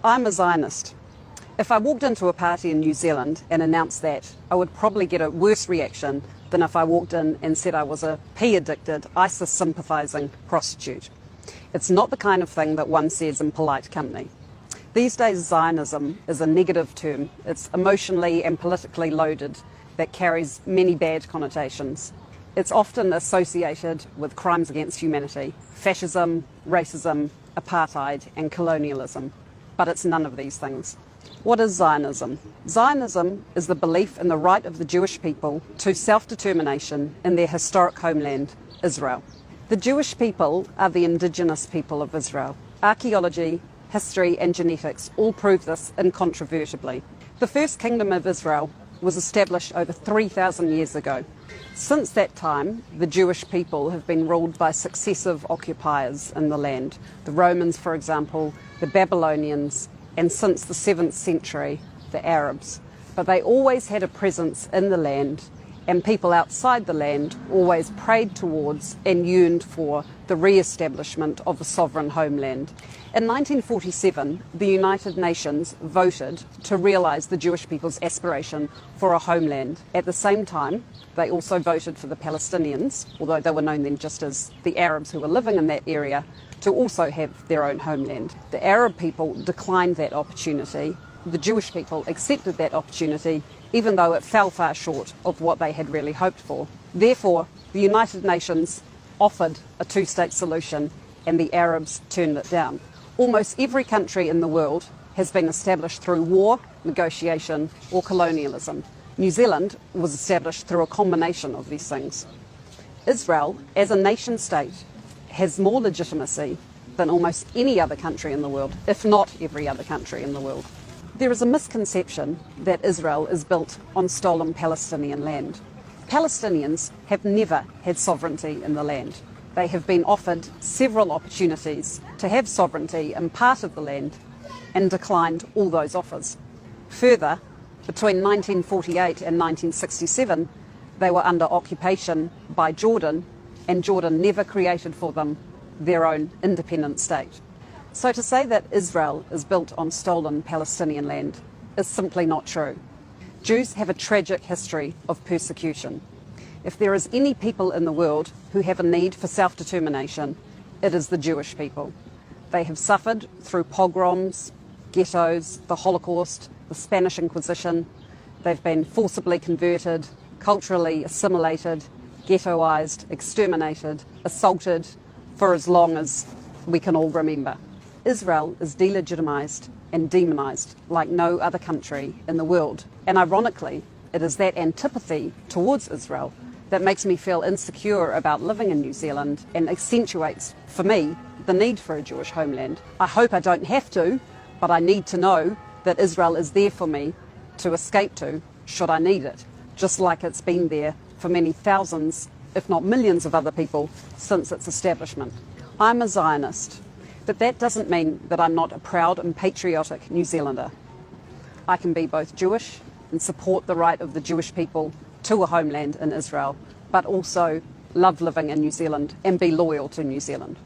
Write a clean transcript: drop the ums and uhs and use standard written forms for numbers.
I'm a Zionist. If I walked into a party in New Zealand and announced that, I would probably get a worse reaction than if I walked in and said I was a pee-addicted, ISIS-sympathising prostitute. It's not the kind of thing that one says in polite company. These days, Zionism is a negative term. It's emotionally and politically loaded that carries many bad connotations. It's often associated with crimes against humanity, fascism, racism, apartheid and colonialism. But it's none of these things. What is Zionism? Zionism is the belief in the right of the Jewish people to self-determination in their historic homeland, Israel. The Jewish people are the indigenous people of Israel. Archaeology, history and genetics all prove this incontrovertibly. The first kingdom of Israel was established over 3,000 years ago. Since that time, the Jewish people have been ruled by successive occupiers in the land. The Romans, for example, the Babylonians, and since the 7th century, the Arabs. But they always had a presence in the land, and people outside the land always prayed towards and yearned for the re-establishment of a sovereign homeland. In 1947, the United Nations voted to realise the Jewish people's aspiration for a homeland. At the same time, they also voted for the Palestinians, although they were known then just as the Arabs who were living in that area, to also have their own homeland. The Arab people declined that opportunity. The Jewish people accepted that opportunity, even though it fell far short of what they had really hoped for. Therefore, the United Nations offered a two-state solution and the Arabs turned it down. Almost every country in the world has been established through war, negotiation or colonialism. New Zealand was established through a combination of these things. Israel, as a nation state, has more legitimacy than almost any other country in the world, if not every other country in the world. There is a misconception that Israel is built on stolen Palestinian land. Palestinians have never had sovereignty in the land. They have been offered several opportunities to have sovereignty in part of the land and declined all those offers. Further, between 1948 and 1967, they were under occupation by Jordan, and Jordan never created for them their own independent state. So to say that Israel is built on stolen Palestinian land is simply not true. Jews have a tragic history of persecution. If there is any people in the world who have a need for self-determination, it is the Jewish people. They have suffered through pogroms, ghettos, the Holocaust, the Spanish Inquisition. They've been forcibly converted, culturally assimilated, ghettoized, exterminated, assaulted for as long as we can all remember. Israel is delegitimized and demonized like no other country in the world. And ironically, it is that antipathy towards Israel that makes me feel insecure about living in New Zealand and accentuates, for me, the need for a Jewish homeland. I hope I don't have to, but I need to know that Israel is there for me to escape to should I need it, just like it's been there for many thousands, if not millions of other people since its establishment. I'm a Zionist, but that doesn't mean that I'm not a proud and patriotic New Zealander. I can be both Jewish and support the right of the Jewish people to a homeland in Israel, but also love living in New Zealand and be loyal to New Zealand.